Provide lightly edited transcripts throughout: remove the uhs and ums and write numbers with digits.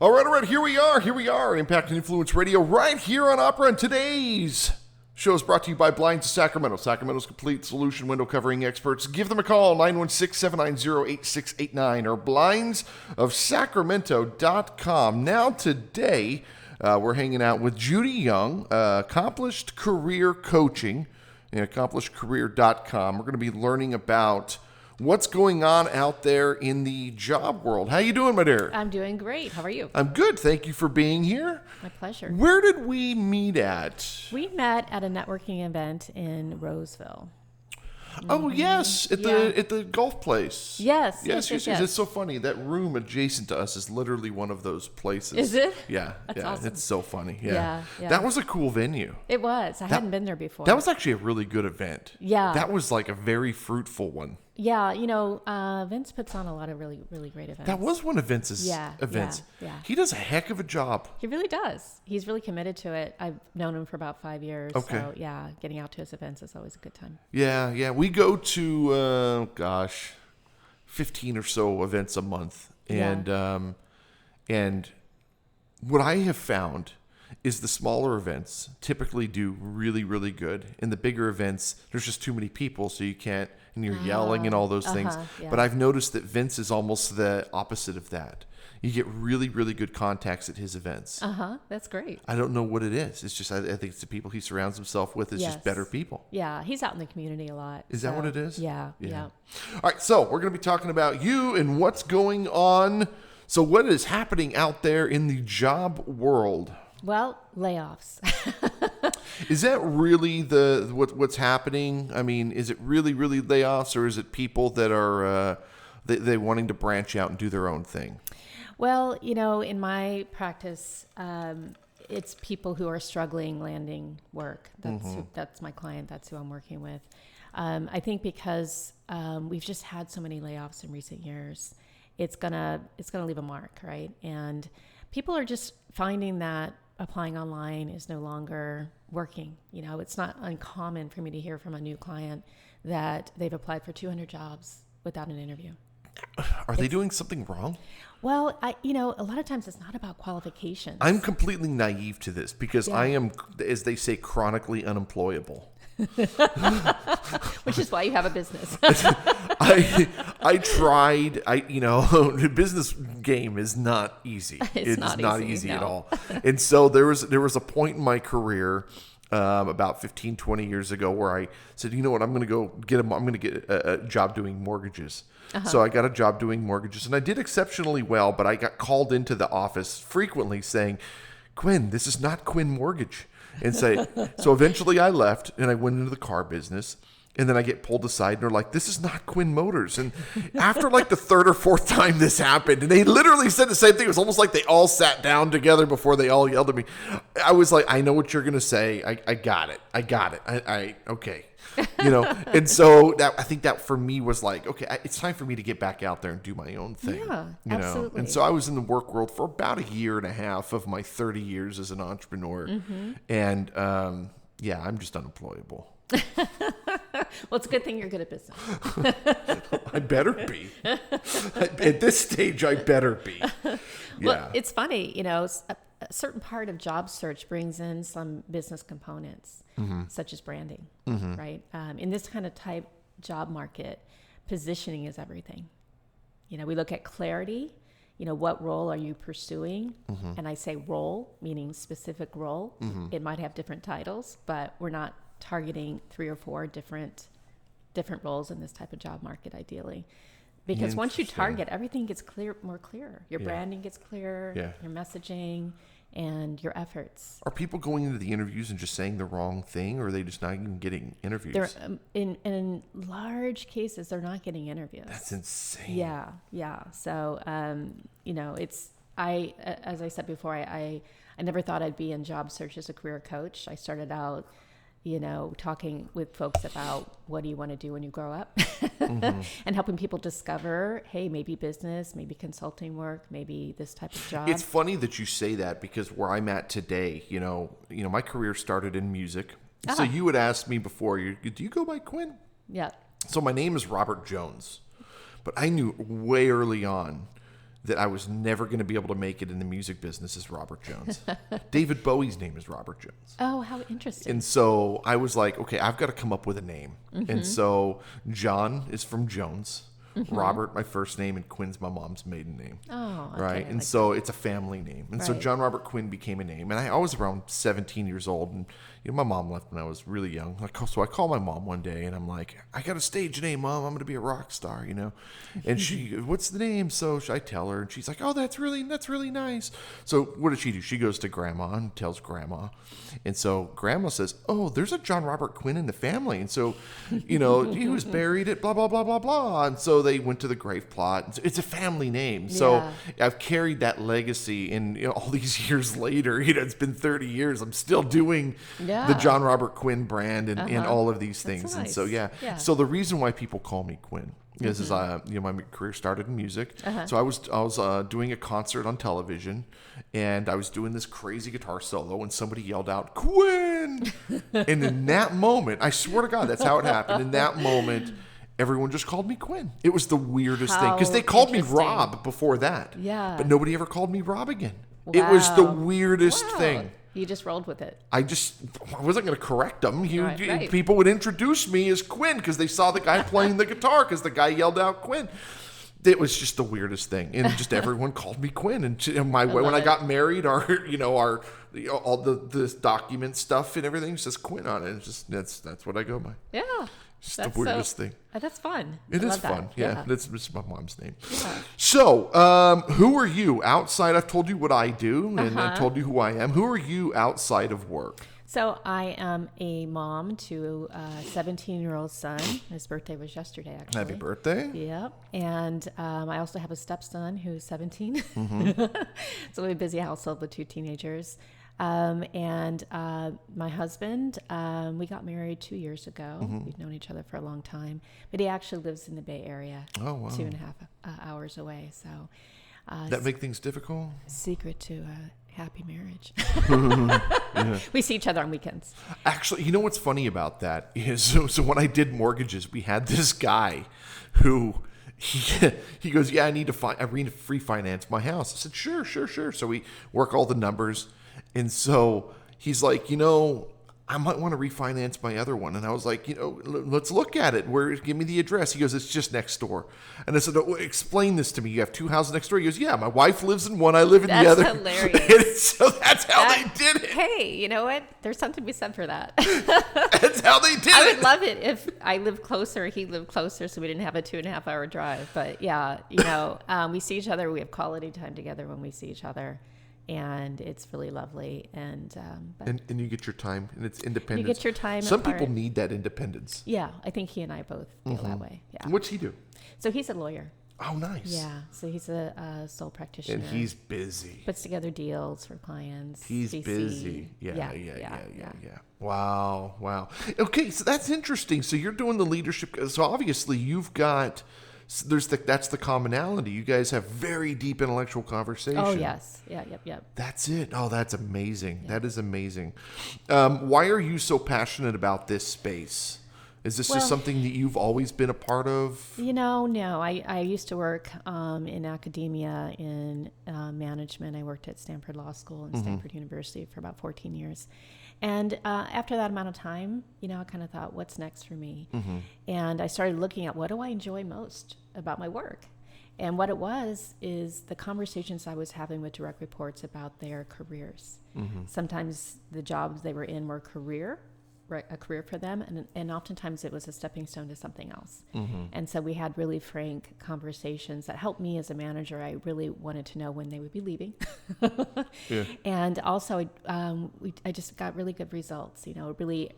All right. Here we are. Impact and Influence Radio right here on Opera. And today's show is brought to you by Blinds of Sacramento. Sacramento's complete solution window covering experts. Give them a call, 916-790-8689 or blindsofsacramento.com. Now today, we're hanging out with Judy Young, accomplished career coaching and accomplishedcareer.com. We're going to be learning about what's going on out there in the job world. How you doing, my dear? I'm doing great. How are you? I'm good. Thank you for being here. My pleasure. Where did we meet at? We met at a networking event in Roseville. Oh, yes. At the golf place. Yes. It's so funny. That room adjacent to us is literally one of those places. Is it? Yeah. That's awesome. It's so funny. Yeah. That was a cool venue. It was. I hadn't been there before. That was actually a really good event. Yeah. That was like a very fruitful one. Yeah. Vince puts on a lot of really, really great events. That was one of Vince's events. Yeah. He does a heck of a job. He really does. He's really committed to it. I've known him for about 5 years. Okay. So, yeah, getting out to his events is always a good time. Yeah. We go to, 15 or so events a month. And what I have found is the smaller events typically do really, really good. In the bigger events, there's just too many people, so you can't, and you're yelling and all those things. Yeah. But I've noticed that Vince is almost the opposite of that. You get really, really good contacts at his events. That's great. I don't know what it is. It's just, I think it's the people he surrounds himself with is just better people. Yeah, he's out in the community a lot. Is that what it is? Yeah. All right, so we're going to be talking about you and what's going on. So what is happening out there in the job world? Well, layoffs. Is that really what's happening? I mean, is it really, really layoffs, or is it people that are they wanting to branch out and do their own thing? Well, in my practice, it's people who are struggling landing work. That's my client. That's who I'm working with. I think because we've just had so many layoffs in recent years, it's gonna leave a mark, right? And people are just finding that applying online is no longer working. It's not uncommon for me to hear from a new client that they've applied for 200 jobs without an interview. Are they doing something wrong? Well, a lot of times it's not about qualifications. I'm completely naive to this because I am, as they say, chronically unemployable. Which is why you have a business. I tried. The business game is not easy. It's not easy at all. And so there was a point in my career about 15, 20 years ago where I said, you know what, I'm going to get a job doing mortgages. So I got a job doing mortgages, and I did exceptionally well, but I got called into the office frequently saying, Quinn, this is not Quinn Mortgage. And so eventually I left and I went into the car business, and then I get pulled aside and they're like, this is not Quinn Motors. And after like the third or fourth time this happened, and they literally said the same thing. It was almost like they all sat down together before they all yelled at me. I was like, I know what you're going to say. I got it. Okay. And so I think that for me was like, okay, it's time for me to get back out there and do my own thing. Yeah, absolutely. And so I was in the work world for about a year and a half of my 30 years as an entrepreneur. And I'm just unemployable. Well, it's a good thing you're good at business. I better be. At this stage, I better be. Yeah. Well, it's funny, a certain part of job search brings in some business components, such as branding, right? In this kind of type job market, positioning is everything. We look at clarity. What role are you pursuing? And I say role, meaning specific role. It might have different titles, but we're not targeting 3 or 4 different roles in this type of job market, ideally. Because once you target, everything gets more clear. Your branding gets clearer, your messaging, and your efforts. Are people going into the interviews and just saying the wrong thing, or are they just not even getting interviews? They're, in large cases, they're not getting interviews. That's insane. Yeah. So, as I said before, I never thought I'd be in job search as a career coach. I started out talking with folks about what do you want to do when you grow up and helping people discover, hey, maybe business, maybe consulting work, maybe this type of job. It's funny that you say that because where I'm at today, my career started in music. So you would ask me before, do you go by Quinn? Yeah. So my name is Robert Jones, but I knew way early on that I was never going to be able to make it in the music business is Robert Jones. David Bowie's name is Robert Jones. Oh, how interesting. And so I was like, okay, I've got to come up with a name. And so John is from Jones. Robert, my first name, and Quinn's my mom's maiden name. Oh, okay. Right. And so it's a family name. And so Right. John Robert Quinn became a name. And I was around 17 years old. And my mom left when I was really young. So I called my mom one day and I'm like, I got a stage name, Mom. I'm going to be a rock star, And she, what's the name? So I tell her and she's like, oh, that's really nice. So what does she do? She goes to Grandma and tells Grandma. And so Grandma says, oh, there's a John Robert Quinn in the family. And so, he was buried at blah, blah, blah, blah, blah. And so they went to the grave plot. It's a family name. So I've carried that legacy. And all these years later, it's been 30 years. I'm still doing the John Robert Quinn brand and all of these things. That's And nice. so, So the reason why people call me Quinn is my career started in music. So I was doing a concert on television, and I was doing this crazy guitar solo, and somebody yelled out, Quinn! And in that moment, I swear to God, that's how it happened. In that moment, everyone just called me Quinn. It was the weirdest thing, because they called me Rob before that. Yeah. But nobody ever called me Rob again. It was the weirdest thing. You just rolled with it. I wasn't going to correct them. Right. People would introduce me as Quinn because they saw the guy playing the guitar because the guy yelled out Quinn. It was just the weirdest thing, and just everyone called me Quinn. And when I got married, all the document stuff and everything says Quinn on it. It's just that's what I go by. Yeah. It's the weirdest thing. That's fun. It I is love that. fun. Yeah. That's my mom's name. Yeah. So, who are you outside? I've told you what I do, and I told you who I am. Who are you outside of work? So I am a mom to a 17-year-old son. His birthday was yesterday, actually. Happy birthday. Yep. And I also have a stepson who's 17. So we have a busy household with 2 teenagers. And my husband, we got married 2 years ago. We've known each other for a long time, but he actually lives in the Bay Area, 2.5 hours away. So that make things difficult? Secret to a happy marriage. We see each other on weekends. Actually, you know what's funny about that is, so when I did mortgages, we had this guy who he goes, yeah, I need to refinance my house. I said, sure. So we work all the numbers. And so he's like, I might want to refinance my other one. And I was like, let's look at it. Give me the address. He goes, it's just next door. And I said, oh, explain this to me. You have 2 houses next door. He goes, yeah, my wife lives in one. I live in the other. That's hilarious. And so that's how they did it. Hey, you know what? There's something to be said for that. That's how they did it. I would love it if I lived closer, he lived closer, so we didn't have a 2.5 hour drive. But yeah, we see each other. We have quality time together when we see each other. And it's really lovely, and you get your time, and it's independence. You get your time. Some people need that independence. Yeah, I think he and I both feel that way. Yeah. What's he do? So he's a lawyer. Oh, nice. Yeah, so he's a sole practitioner. And he's busy. Puts together deals for clients. He's VC. busy. Yeah. Wow. Okay, so that's interesting. So you're doing the leadership. So obviously you've got. That's the commonality. You guys have very deep intellectual conversation. Oh yes, yep. That's it. Oh, that's amazing. Yeah. That is amazing. Why are you so passionate about this space? Is this just something that you've always been a part of? No. I used to work in academia in management. I worked at Stanford Law School and Stanford University for about 14 years. And after that amount of time, I kind of thought, what's next for me? And I started looking at what do I enjoy most about my work? And what it is the conversations I was having with direct reports about their careers. Sometimes the jobs they were in were a career for them, and oftentimes it was a stepping stone to something else. And so we had really frank conversations that helped me as a manager. I really wanted to know when they would be leaving. And also I just got really good results. It really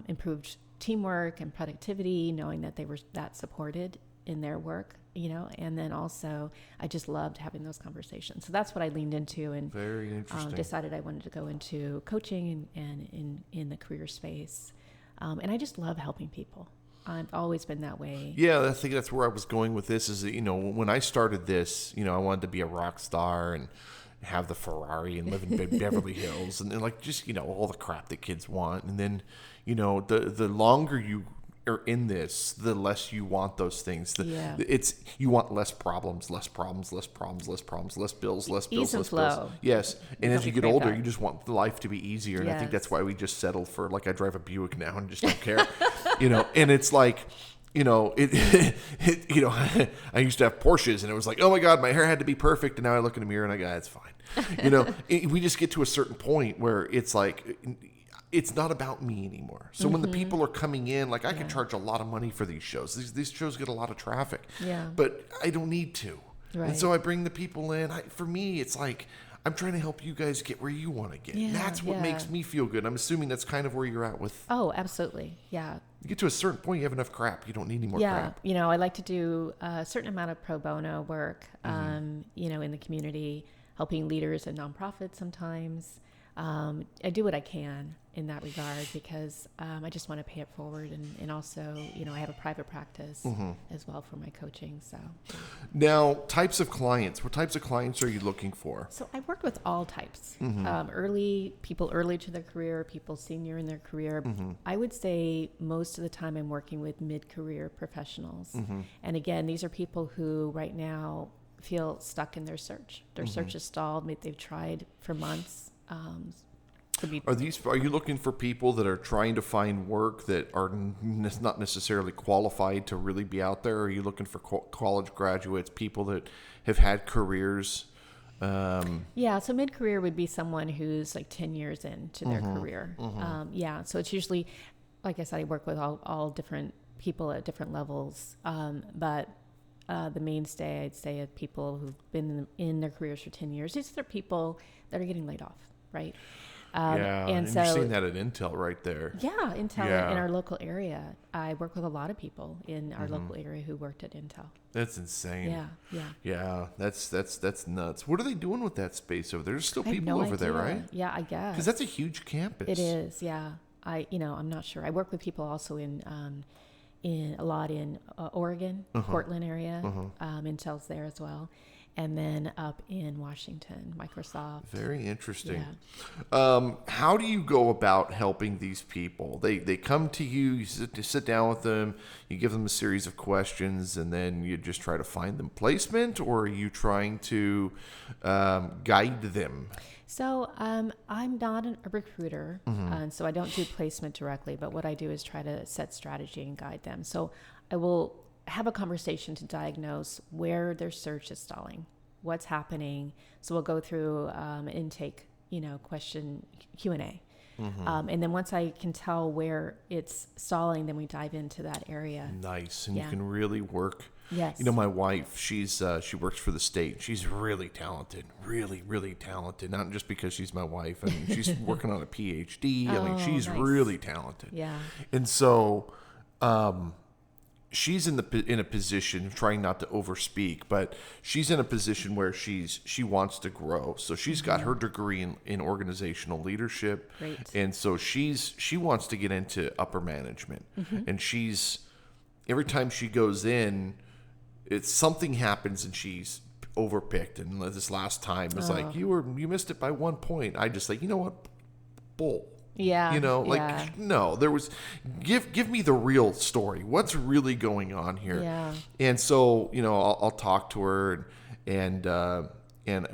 improved teamwork and productivity, knowing that they were that supported in their work, and then also I just loved having those conversations. So that's what I leaned into, and very interesting. Decided I wanted to go into coaching and in the career space. And I just love helping people. I've always been that way. Yeah, I think that's where I was going with this is that, when I started this, I wanted to be a rock star and have the Ferrari and live in Beverly Hills and like just, all the crap that kids want. And then, the longer you are in this, the less you want those things. Yeah. You want less problems, less bills, less bills, less Ease and bills. flow. Yes. And as you get crave older, that. you just want life to be easier. And I think Yes. that's why we just settle for, like, I drive a Buick now and just don't care, and it's like, I used to have Porsches and it was like, oh my God, my hair had to be perfect. And now I look in the mirror and I go, it's fine. We just get to a certain point where it's like, it's not about me anymore. So when the people are coming in, like I can charge a lot of money for these shows. These shows get a lot of traffic, but I don't need to. Right. And so I bring the people in. For me, it's like, I'm trying to help you guys get where you want to get. Yeah, That's what makes me feel good. I'm assuming that's kind of where you're at with. Oh, absolutely. Yeah. You get to a certain point, you have enough crap. You don't need any more crap. I like to do a certain amount of pro bono work, in the community, helping leaders and nonprofits sometimes. I do what I can in that regard because I just want to pay it forward. And also, I have a private practice as well for my coaching. So now, types of clients. What types of clients are you looking for? So I work with all types. People early to their career, people senior in their career. I would say most of the time I'm working with mid-career professionals. And again, these are people who right now feel stuck in their search. Their search is stalled. Maybe they've tried for months. Are you looking for people that are trying to find work that are not necessarily qualified to really be out there? Or are you looking for college graduates, people that have had careers? So mid-career would be someone who's like 10 years into their career. So it's usually, like I said, I work with all different people at different levels. But the mainstay, I'd say, of people who've been in their careers for 10 years. These are people that are getting laid off, right? And so, you're seeing that at Intel right there. Yeah, Intel in our local area. I work with a lot of people in our local area who worked at Intel. That's insane. Yeah. That's nuts. What are they doing with that space over there? There's still people no over idea. there, right? Yeah, I guess. Because that's a huge campus. It is, yeah. I'm not sure. I work with people also in Oregon, Portland area. Intel's there as well. And then up in Washington, Microsoft. Very interesting. Yeah. How do you go about helping these people? They come to you, you sit down with them, you give them a series of questions, and then you just try to find them placement, or are you trying to guide them? So I'm not a recruiter, and so I don't do placement directly, but what I do is try to set strategy and guide them. So I will have a conversation to diagnose where their search is stalling, what's happening. So we'll go through intake, question Q&A. And then once I can tell where it's stalling, then we dive into that area. Nice. And you can really work. Yes. My wife, she works for the state. She's really talented, really, really talented. Not just because she's my wife. I mean, she's working on a PhD. She's nice. really talented. Yeah. And so, she's in a position, trying not to overspeak, but she's in a position where she wants to grow. So she's got her degree in organizational leadership. Great. And so she wants to get into upper management. And every time she goes in, something happens and she's overpicked. And this last time was like, you missed it by 1 point. I just like, you know what? Bull. Yeah. No, there was, give me the real story. What's really going on here? Yeah. And so, I'll talk to her and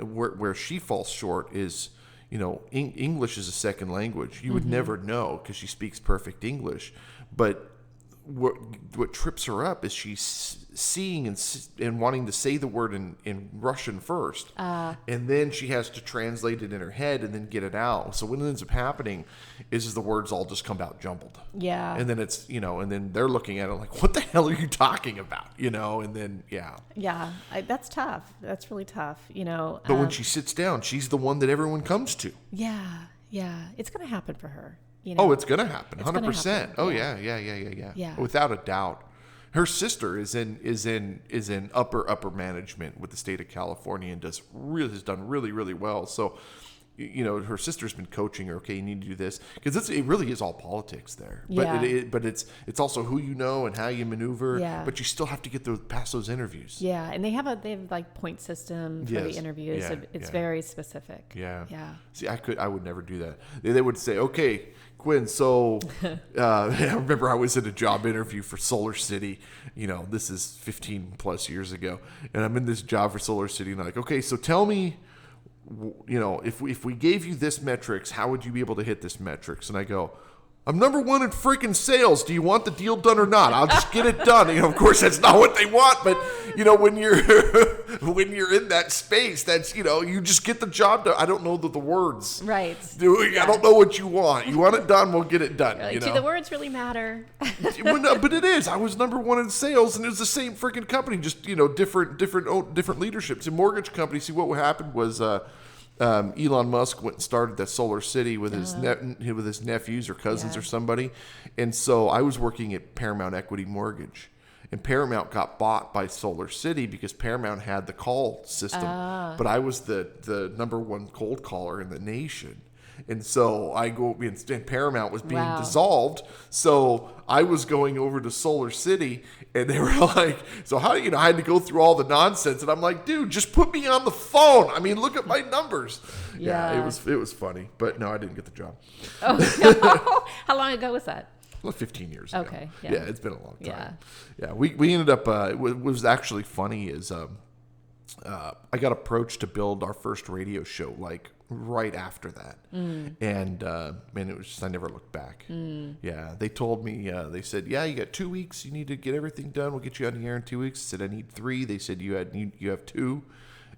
where she falls short is, English is a second language. You would never know because she speaks perfect English, but what trips her up is she's seeing and wanting to say the word in Russian first, and then she has to translate it in her head and then get it out. So what ends up happening is the words all just come out jumbled. Yeah. And then it's and then they're looking at it like, what the hell are you talking about? And then Yeah, that's tough. That's really tough. But when she sits down, she's the one that everyone comes to. Yeah, it's going to happen for her. It's going to happen, 100%. Oh yeah. Yeah, without a doubt. Her sister is in upper management with the state of California and has done really, really well. So, her sister's been coaching her. Okay, you need to do this because it really is all politics there. Yeah. But it's also who you know and how you maneuver. Yeah. But you still have to get past those interviews. Yeah, and they have like point system for the interviews. Yeah, It's very specific. Yeah. Yeah. See, I would never do that. They would say, okay, Quinn, so I remember I was in a job interview for Solar City. This is 15 plus years ago. And I'm in this job for Solar City. And I'm like, okay, so tell me, if we gave you this metrics, how would you be able to hit this metrics? And I go, I'm number one in freaking sales. Do you want the deal done or not? I'll just get it done. Of course, that's not what they want. But when you're in that space, that's you just get the job done. I don't know the words. Right. I don't know what you want. You want it done, we'll get it done. Do the words really matter? But it is. I was number one in sales, and it was the same freaking company, just different leaderships. In mortgage companies, see what happened was. Elon Musk went and started that Solar City with his nephews or cousins or somebody, and so I was working at Paramount Equity Mortgage, and Paramount got bought by Solar City because Paramount had the call system, but I was the number one cold caller in the nation. And so and Paramount was being dissolved. So I was going over to Solar City, and they were like, so how, I had to go through all the nonsense. And I'm like, dude, just put me on the phone. I mean, look at my numbers. Yeah, it was funny. But no, I didn't get the job. Oh, how long ago was that? Well, 15 years ago. Okay. Yeah, it's been a long time. Yeah, we ended up, what was actually funny is I got approached to build our first radio show, like, right after that. And it was just, I never looked back. Yeah, they told me, they said, yeah, you got 2 weeks, you need to get everything done, we'll get you on the air in 2 weeks. I said, I need 3. They said, you have 2,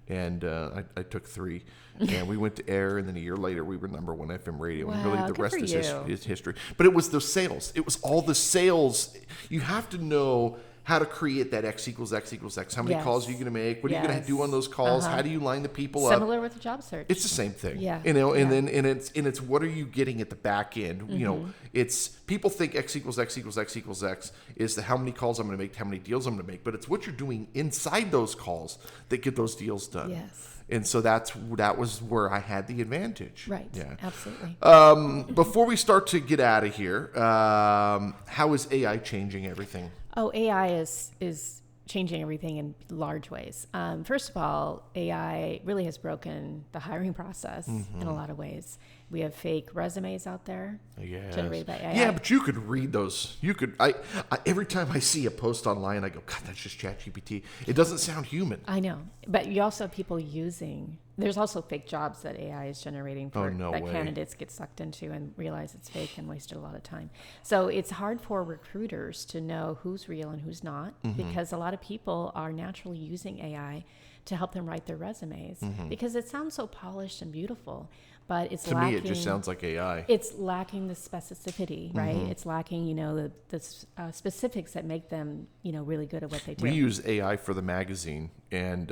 and I took 3, and we went to air, and then a year later we were number 1 FM radio. And really the rest is history. But it was the sales. It was all the sales. You have to know how to create that X equals X equals X. How many calls are you going to make? What are you going to do on those calls? How do you line the people up? Similar with the job search. It's the same thing. Yeah. And then it's what are you getting at the back end? It's people think X equals X equals X equals X is the how many calls I'm going to make, how many deals I'm going to make, but it's what you're doing inside those calls that get those deals done. Yes. And so that was where I had the advantage. Right. Yeah. Absolutely. Before we start to get out of here, how is AI changing everything? Oh, AI is changing everything in large ways. First of all, AI really has broken the hiring process in a lot of ways. We have fake resumes out there generated by AI. Yeah, but you could read those. You could. I every time I see a post online, I go, God, that's just ChatGPT. It doesn't sound human. I know, but you also have people using. There's also fake jobs that AI is generating for that candidates get sucked into and realize it's fake and wasted a lot of time. So it's hard for recruiters to know who's real and who's not because a lot of people are naturally using AI to help them write their resumes because it sounds so polished and beautiful, but it's lacking. To me, it just sounds like AI. It's lacking the specificity, right? It's lacking, the specifics that make them, really good at what they do. We use AI for the magazine, and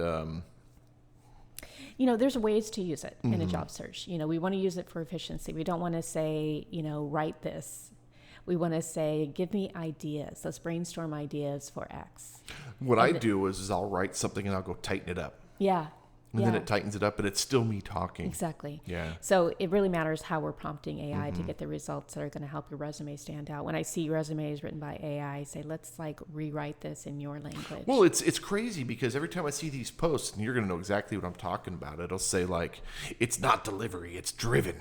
there's ways to use it in a job search. We want to use it for efficiency. We don't want to say, write this. We want to say, give me ideas. Let's brainstorm ideas for X. What I do is I'll write something and I'll go tighten it up. Yeah. And then it tightens it up, but it's still me talking. Exactly. Yeah. So it really matters how we're prompting AI to get the results that are going to help your resume stand out. When I see resumes written by AI, I say, let's rewrite this in your language. Well, it's crazy because every time I see these posts, and you're going to know exactly what I'm talking about, it'll say it's not delivery, it's driven.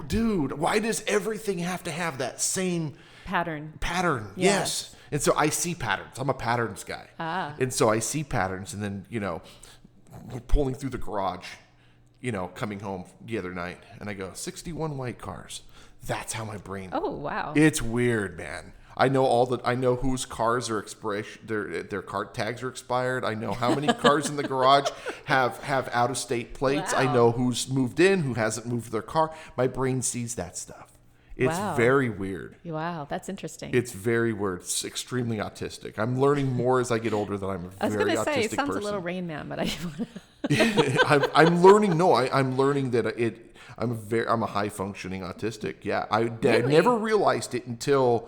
Dude, why does everything have to have that same pattern? Yes. And so I see patterns. I'm a patterns guy. And so I see patterns, and then, we're pulling through the garage, coming home the other night, and I go, 61 white cars. That's how my brain. Oh, wow. It's weird, man. I know whose cars are their car tags are expired. I know how many cars in the garage have out of state plates. Wow. I know who's moved in, who hasn't moved their car. My brain sees that stuff. It's very weird. Wow, that's interesting. It's very weird. It's extremely autistic. I'm learning more as I get older that I'm a very autistic person. I was going to say, it sounds a little Rain Man, but I'm learning. No, I'm learning that I'm a high functioning autistic. Yeah, I never realized it until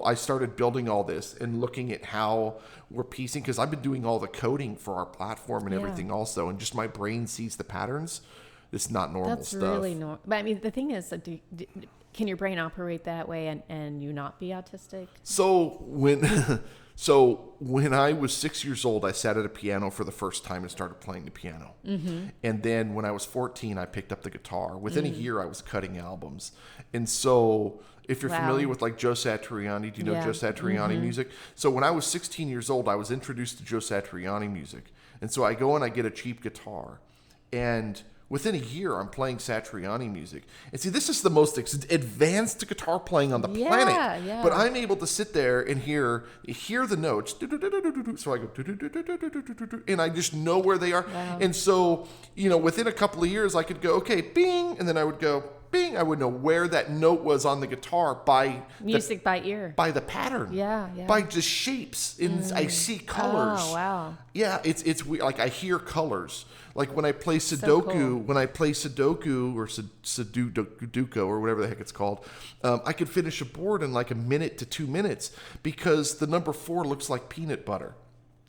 I started building all this and looking at how we're piecing, because I've been doing all the coding for our platform and everything also, and just my brain sees the patterns It's not normal That's stuff. really normal. But I mean, the thing is, can your brain operate that way and you not be autistic? So when I was 6 years old, I sat at a piano for the first time and started playing the piano. Mm-hmm. And then when I was 14, I picked up the guitar. Within a year, I was cutting albums. And so if you're familiar with like Joe Satriani, do you know Joe Satriani music? So when I was 16 years old, I was introduced to Joe Satriani music. And so I go and I get a cheap guitar. And within a year, I'm playing Satriani music. And see, this is the most advanced guitar playing on the planet. Yeah. But I'm able to sit there and hear the notes. So I go, and I just know where they are. Wow. And so, within a couple of years, I could go, okay, bing. And then I would go, bing. I would know where that note was on the guitar by music by ear. By the pattern. Yeah. By the shapes. And I see colors. Oh, wow. Yeah, it's weird. Like I hear colors. Like when I play Sudoku, or Sudoku or whatever the heck it's called, I could finish a board in like a minute to 2 minutes because the number 4 looks like peanut butter.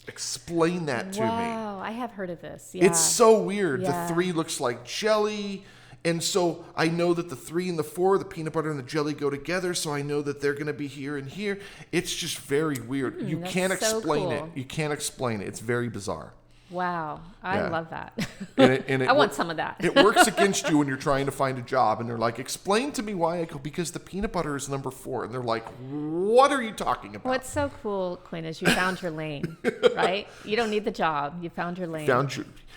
Explain that to me. Wow, I have heard of this. Yeah. It's so weird. Yeah. The 3 looks like jelly. And so I know that the 3 and the 4, the peanut butter and the jelly go together. So I know that they're going to be here and here. It's just very weird. You can't explain it. You can't explain it. It's very bizarre. Wow. I love that. And it I want some of that. It works against you when you're trying to find a job. And they're like, explain to me why. I go, because the peanut butter is number 4. And they're like, what are you talking about? What's so cool, Quinn, is you found your lane, right? You don't need the job. You found your lane.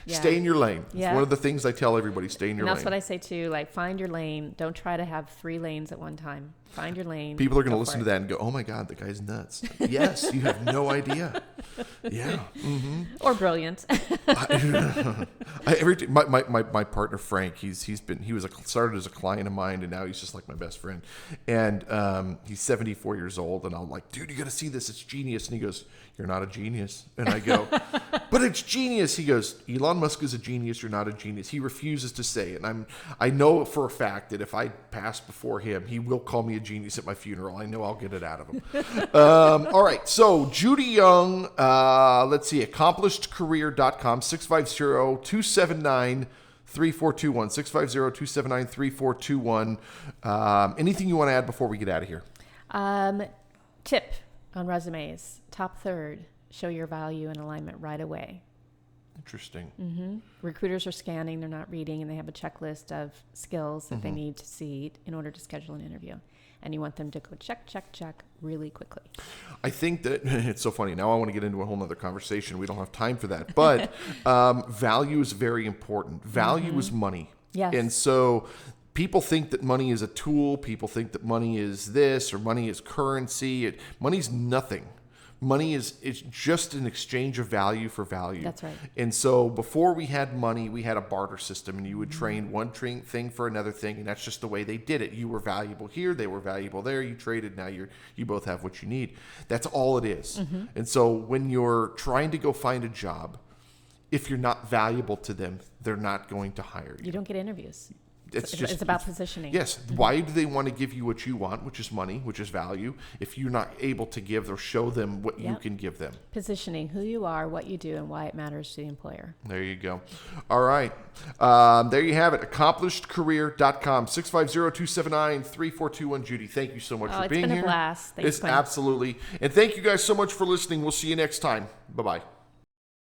Stay in your lane. Yeah. It's one of the things I tell everybody, stay in your lane. That's what I say too. Like, find your lane. Don't try to have 3 lanes at one time. Find your lane. People are going to listen to that and go, oh my God, the guy's nuts. Yes, you have no idea. Yeah. Mm-hmm. Or brilliant. My partner Frank, he started as a client of mine, and now he's just like my best friend. And he's 74 years old, and I'm like, dude, you got to see this. It's genius. And he goes, you're not a genius. And I go, but it's genius. He goes, Elon Musk is a genius. You're not a genius. He refuses to say it. And I know for a fact that if I pass before him, he will call me a genius at my funeral. I know I'll get it out of him. All right. So Judy Young, let's see, accomplishedcareer.com, 650-279-3421, 650-279-3421. Anything you want to add before we get out of here? Tip on resumes, top third, show your value and alignment right away. Interesting. Mm-hmm. Recruiters are scanning, they're not reading, and they have a checklist of skills that they need to see in order to schedule an interview. And you want them to go check, check, check really quickly. I think that it's so funny. Now I want to get into a whole nother conversation. We don't have time for that. But value is very important. Value is money. Yes. And so people think that money is a tool. People think that money is this or money is currency. Money's nothing. Money is just an exchange of value for value. That's right. And so before we had money, we had a barter system, and you would trade one thing for another thing, and that's just the way they did it. You were valuable here, they were valuable there. You traded, now you both have what you need. That's all it is. Mm-hmm. And so when you're trying to go find a job, if you're not valuable to them, they're not going to hire you. You don't get interviews. It's about positioning. Yes. Mm-hmm. Why do they want to give you what you want, which is money, which is value, if you're not able to give or show them what you can give them? Positioning, who you are, what you do, and why it matters to the employer. There you go. All right. There you have it. accomplishedcareer.com, 650-279-3421. Judy, thank you so much for being here. It's been a blast. Thanks, Absolutely. And thank you guys so much for listening. We'll see you next time. Bye-bye.